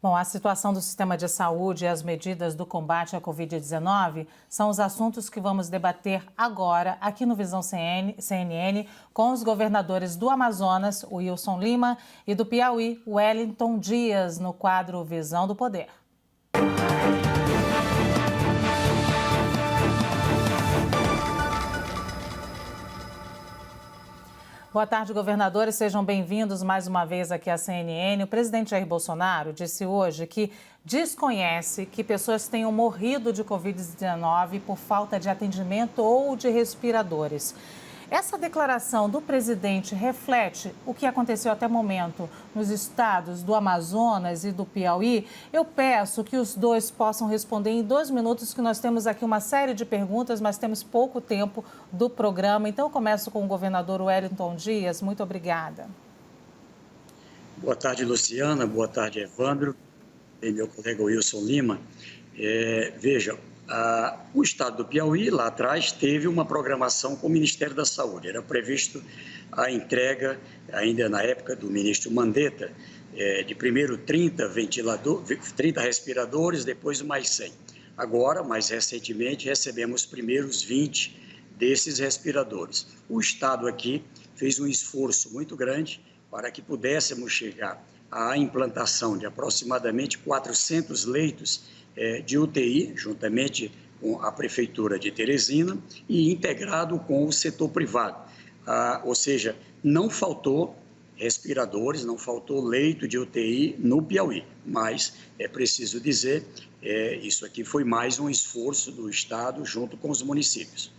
Bom, a situação do sistema de saúde e as medidas do combate à Covid-19 são os assuntos que vamos debater agora aqui no Visão CNN com os governadores do Amazonas, Wilson Lima, e do Piauí, Wellington Dias, no quadro Visão do Poder. Boa tarde, governadores. Sejam bem-vindos mais uma vez aqui à CNN. O presidente Jair Bolsonaro disse hoje que desconhece que pessoas tenham morrido de Covid-19 por falta de atendimento ou de respiradores. Essa declaração do presidente reflete o que aconteceu até o momento nos estados do Amazonas e do Piauí. Eu peço que os dois possam responder em 2 minutos, que nós temos aqui uma série de perguntas, mas temos pouco tempo do programa. Então, eu começo com o governador Wellington Dias. Muito obrigada. Boa tarde, Luciana. Boa tarde, Evandro. E meu colega Wilson Lima. Veja, o estado do Piauí, lá atrás, teve uma programação com o Ministério da Saúde. Era previsto a entrega, ainda na época do ministro Mandetta, de primeiro 30 respiradores, depois mais 100. Agora, mais recentemente, recebemos os primeiros 20 desses respiradores. O estado aqui fez um esforço muito grande para que pudéssemos chegar à implantação de aproximadamente 400 leitos de UTI, juntamente com a Prefeitura de Teresina e integrado com o setor privado. Ou seja, não faltou respiradores, não faltou leito de UTI no Piauí, mas é preciso dizer, isso aqui foi mais um esforço do Estado junto com os municípios.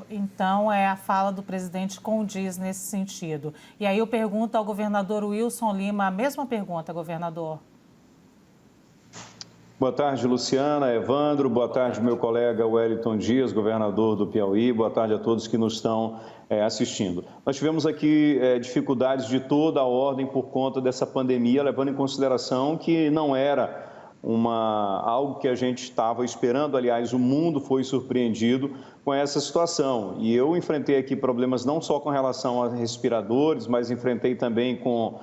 Então, a fala do presidente condiz nesse sentido. E aí eu pergunto ao governador Wilson Lima, a mesma pergunta, governador. Boa tarde, Luciana, Evandro, boa tarde, meu colega Wellington Dias, governador do Piauí, boa tarde a todos que nos estão assistindo. Nós tivemos aqui dificuldades de toda a ordem por conta dessa pandemia, levando em consideração que não era algo que a gente estava esperando. Aliás, o mundo foi surpreendido com essa situação. E eu enfrentei aqui problemas não só com relação a respiradores, mas enfrentei também com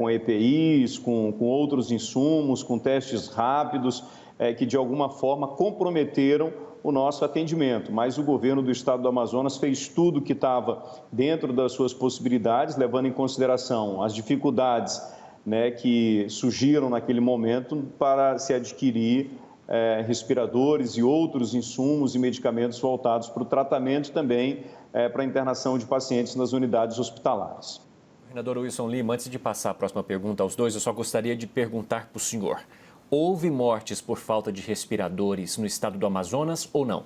EPIs, com outros insumos, com testes rápidos, que de alguma forma comprometeram o nosso atendimento. Mas o governo do estado do Amazonas fez tudo que estava dentro das suas possibilidades, levando em consideração as dificuldades que surgiram naquele momento para se adquirir respiradores e outros insumos e medicamentos voltados para o tratamento também para a internação de pacientes nas unidades hospitalares. Governador Wilson Lima, antes de passar a próxima pergunta aos dois, eu só gostaria de perguntar para o senhor: houve mortes por falta de respiradores no estado do Amazonas ou não?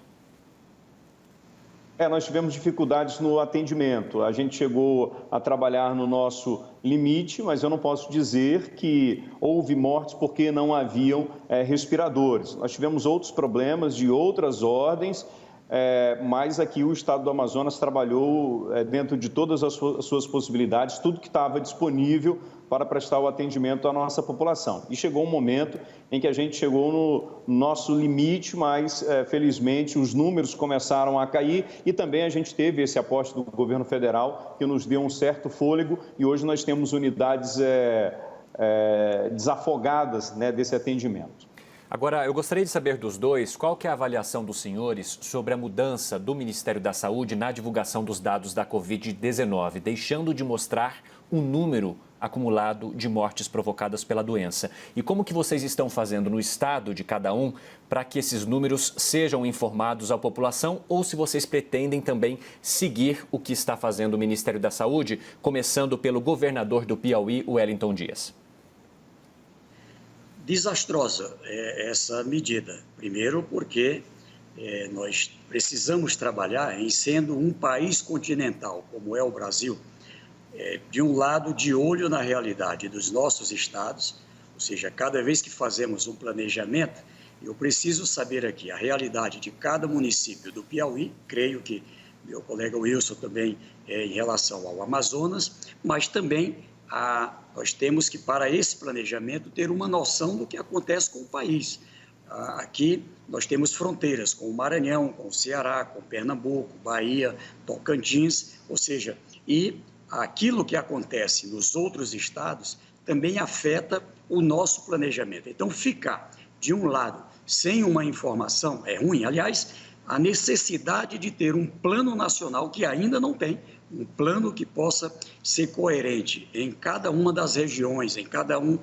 Nós tivemos dificuldades no atendimento. A gente chegou a trabalhar no nosso limite, mas eu não posso dizer que houve mortes porque não haviam respiradores. Nós tivemos outros problemas de outras ordens, mas aqui o estado do Amazonas trabalhou dentro de todas as suas possibilidades, tudo que estava disponível para prestar o atendimento à nossa população. E chegou um momento em que a gente chegou no nosso limite, mas felizmente os números começaram a cair e também a gente teve esse aporte do governo federal que nos deu um certo fôlego e hoje nós temos unidades desafogadas desse atendimento. Agora, eu gostaria de saber dos dois qual que é a avaliação dos senhores sobre a mudança do Ministério da Saúde na divulgação dos dados da Covid-19, deixando de mostrar um número acumulado de mortes provocadas pela doença. E como que vocês estão fazendo no estado de cada um para que esses números sejam informados à população, ou se vocês pretendem também seguir o que está fazendo o Ministério da Saúde, começando pelo governador do Piauí, Wellington Dias? Desastrosa essa medida. Primeiro porque nós precisamos trabalhar em sendo um país continental, como é o Brasil, de um lado de olho na realidade dos nossos estados, ou seja, cada vez que fazemos um planejamento, eu preciso saber aqui a realidade de cada município do Piauí, creio que meu colega Wilson também em relação ao Amazonas, mas também nós temos que, para esse planejamento, ter uma noção do que acontece com o país. Aqui nós temos fronteiras com o Maranhão, com o Ceará, com Pernambuco, Bahia, Tocantins, ou seja, e aquilo que acontece nos outros estados também afeta o nosso planejamento. Então, ficar, de um lado, sem uma informação é ruim. Aliás, a necessidade de ter um plano nacional que ainda não tem, um plano que possa ser coerente em cada uma das regiões, em cada um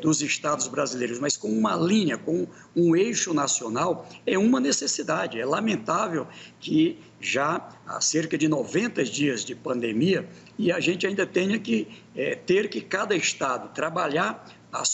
dos estados brasileiros, mas com uma linha, com um eixo nacional, é uma necessidade. É lamentável que já há cerca de 90 dias de pandemia e a gente ainda tenha que ter que cada estado trabalhar as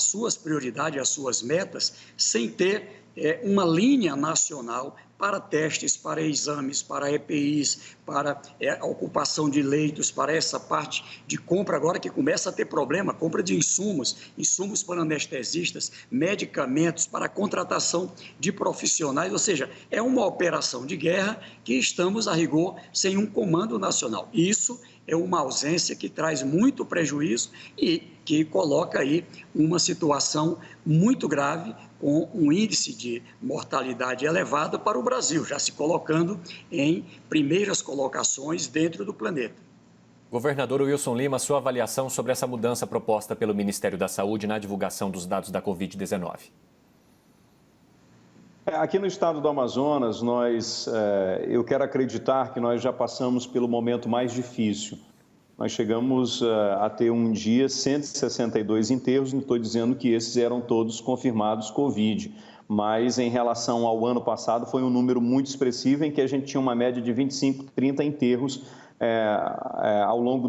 suas prioridades, as suas metas, sem ter uma linha nacional para testes, para exames, para EPIs, para a ocupação de leitos, para essa parte de compra agora que começa a ter problema, compra de insumos para anestesistas, medicamentos, para a contratação de profissionais, ou seja, é uma operação de guerra que estamos, a rigor, sem um comando nacional. Isso é uma ausência que traz muito prejuízo e que coloca aí uma situação muito grave, com um índice de mortalidade elevado para o Brasil, já se colocando em primeiras colocações dentro do planeta. Governador Wilson Lima, sua avaliação sobre essa mudança proposta pelo Ministério da Saúde na divulgação dos dados da Covid-19. Aqui no estado do Amazonas, eu quero acreditar que nós já passamos pelo momento mais difícil. Nós chegamos a ter um dia 162 enterros, não estou dizendo que esses eram todos confirmados Covid, mas em relação ao ano passado foi um número muito expressivo em que a gente tinha uma média de 25, 30 enterros ao longo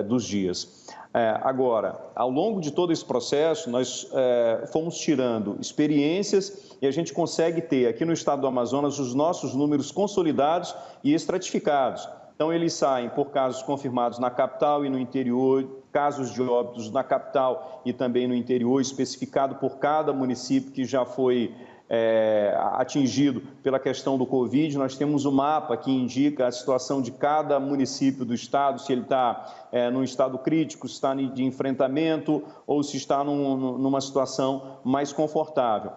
dos dias. Agora, ao longo de todo esse processo, nós fomos tirando experiências e a gente consegue ter aqui no estado do Amazonas os nossos números consolidados e estratificados. Então, eles saem por casos confirmados na capital e no interior, casos de óbitos na capital e também no interior, especificado por cada município que já foi atingido pela questão do Covid. Nós temos um mapa que indica a situação de cada município do estado, se ele está num estado crítico, se está de enfrentamento ou se está numa situação mais confortável.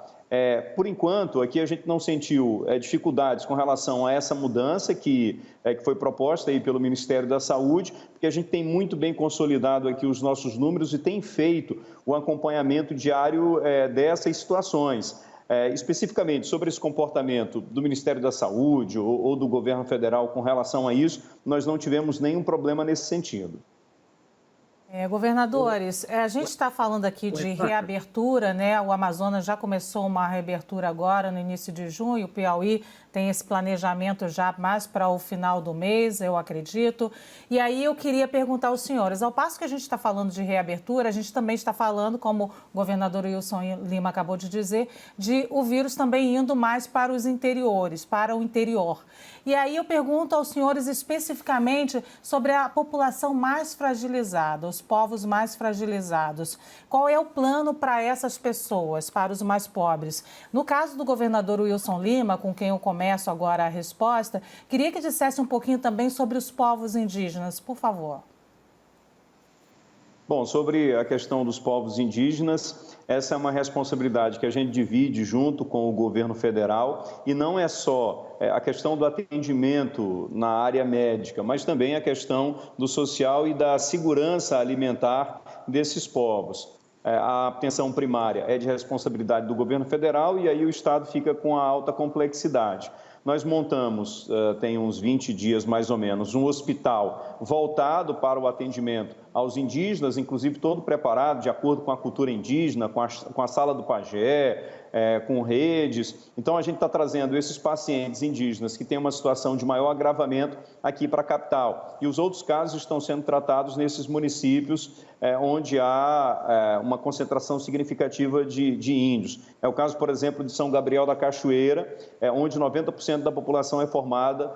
Por enquanto, aqui a gente não sentiu dificuldades com relação a essa mudança que foi proposta aí pelo Ministério da Saúde, porque a gente tem muito bem consolidado aqui os nossos números e tem feito o acompanhamento diário dessas situações. Especificamente sobre esse comportamento do Ministério da Saúde ou do governo federal com relação a isso, nós não tivemos nenhum problema nesse sentido. Governadores, a gente está falando aqui de reabertura, né? O Amazonas já começou uma reabertura agora, no início de junho, o Piauí tem esse planejamento já mais para o final do mês, eu acredito. E aí eu queria perguntar aos senhores, ao passo que a gente está falando de reabertura, a gente também está falando, como o governador Wilson Lima acabou de dizer, de o vírus também indo mais para os interiores, para o interior. E aí eu pergunto aos senhores especificamente sobre a população mais fragilizada, os povos mais fragilizados. Qual é o plano para essas pessoas, para os mais pobres? No caso do governador Wilson Lima, com quem eu começo agora a resposta, queria que dissesse um pouquinho também sobre os povos indígenas, por favor. Bom, sobre a questão dos povos indígenas, essa é uma responsabilidade que a gente divide junto com o governo federal e não é só a questão do atendimento na área médica, mas também a questão do social e da segurança alimentar desses povos. A atenção primária é de responsabilidade do governo federal e aí o Estado fica com a alta complexidade. Nós montamos, tem uns 20 dias mais ou menos, um hospital voltado para o atendimento aos indígenas, inclusive todo preparado de acordo com a cultura indígena, com a sala do pajé, com redes. Então, a gente está trazendo esses pacientes indígenas que têm uma situação de maior agravamento aqui para a capital. E os outros casos estão sendo tratados nesses municípios onde há uma concentração significativa de índios. É o caso, por exemplo, de São Gabriel da Cachoeira, onde 90% da população é formada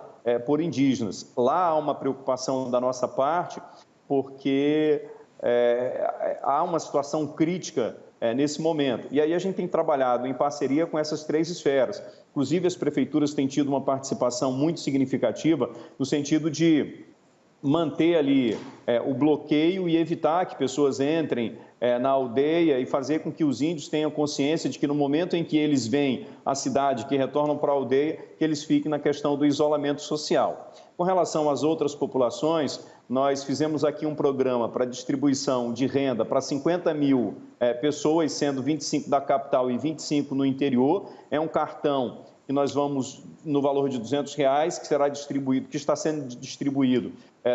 por indígenas. Lá há uma preocupação da nossa parte, porque há uma situação crítica nesse momento. E aí a gente tem trabalhado em parceria com essas três esferas. Inclusive, as prefeituras têm tido uma participação muito significativa no sentido de manter ali o bloqueio e evitar que pessoas entrem na aldeia e fazer com que os índios tenham consciência de que no momento em que eles vêm à cidade, que retornam para a aldeia, que eles fiquem na questão do isolamento social. Com relação às outras populações, nós fizemos aqui um programa para distribuição de renda para 50 mil pessoas, sendo 25 da capital e 25 no interior. É um cartão que nós vamos no valor de R$200, que será distribuído, que está sendo distribuído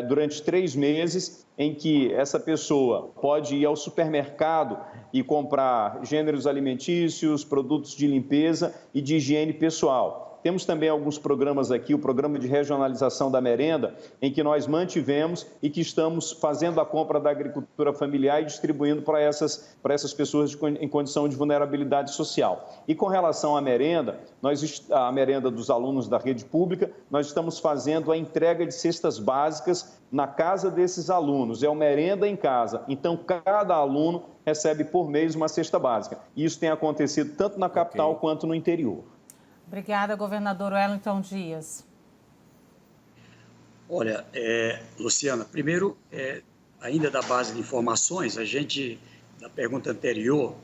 durante 3 meses, em que essa pessoa pode ir ao supermercado e comprar gêneros alimentícios, produtos de limpeza e de higiene pessoal. Temos também alguns programas aqui, o programa de regionalização da merenda, em que nós mantivemos e que estamos fazendo a compra da agricultura familiar e distribuindo para essas pessoas em condição de vulnerabilidade social. E com relação à merenda, a merenda dos alunos da rede pública, nós estamos fazendo a entrega de cestas básicas na casa desses alunos. É o Merenda em Casa. Então, cada aluno recebe por mês uma cesta básica. E isso tem acontecido tanto na capital quanto no interior. Obrigada, governador Wellington Dias. Olha, Luciana, primeiro, ainda da base de informações, na pergunta anterior,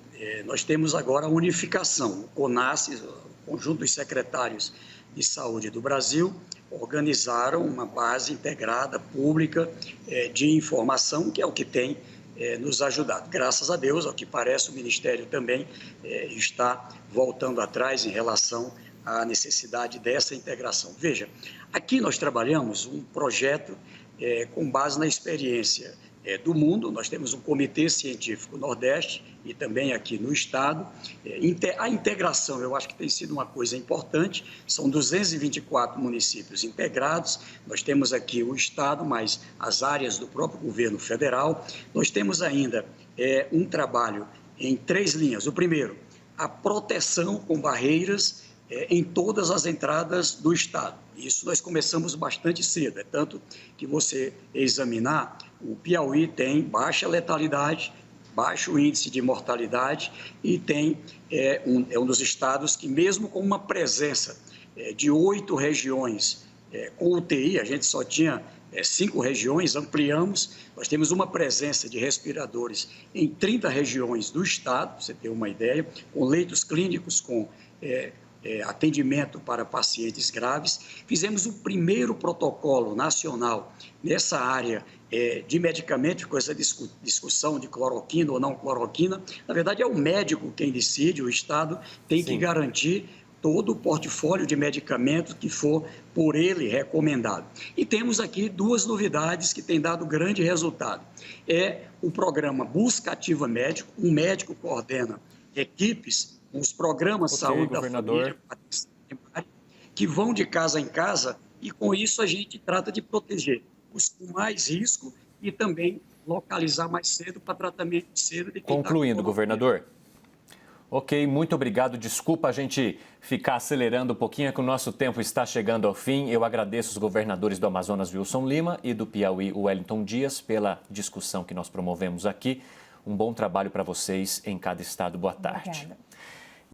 nós temos agora a unificação. O CONASSE, o Conjunto dos Secretários de Saúde do Brasil, organizaram uma base integrada, pública, de informação, que é o que tem nos ajudado. Graças a Deus, ao que parece, o Ministério também está voltando atrás em relação à necessidade dessa integração. Veja, aqui nós trabalhamos um projeto com base na experiência do mundo. Nós temos um Comitê Científico Nordeste e também aqui no Estado. A integração, eu acho que tem sido uma coisa importante. São 224 municípios integrados. Nós temos aqui o Estado, mais as áreas do próprio governo federal. Nós temos ainda um trabalho em 3 linhas. O primeiro, a proteção com barreiras em todas as entradas do Estado. Isso nós começamos bastante cedo, tanto que você examinar, o Piauí tem baixa letalidade, baixo índice de mortalidade e é um dos estados que, mesmo com uma presença de 8 regiões com UTI, a gente só tinha 5 regiões, ampliamos, nós temos uma presença de respiradores em 30 regiões do estado, para você ter uma ideia, com leitos clínicos, com atendimento para pacientes graves. Fizemos o primeiro protocolo nacional nessa área de medicamentos, com essa discussão de cloroquina ou não cloroquina. Na verdade, é o médico quem decide, o Estado tem que garantir todo o portfólio de medicamentos que for por ele recomendado. E temos aqui 2 novidades que têm dado grande resultado. É o programa Busca Ativa Médico, um médico coordena equipes, os programas de saúde governador. Da família, que vão de casa em casa, e com isso a gente trata de proteger os com mais risco e também localizar mais cedo para tratamento cedo de quem Concluindo, governador. Ok, muito obrigado. Desculpa a gente ficar acelerando um pouquinho, é que o nosso tempo está chegando ao fim. Eu agradeço os governadores do Amazonas, Wilson Lima, e do Piauí, Wellington Dias, pela discussão que nós promovemos aqui. Um bom trabalho para vocês em cada estado. Boa tarde. Obrigada.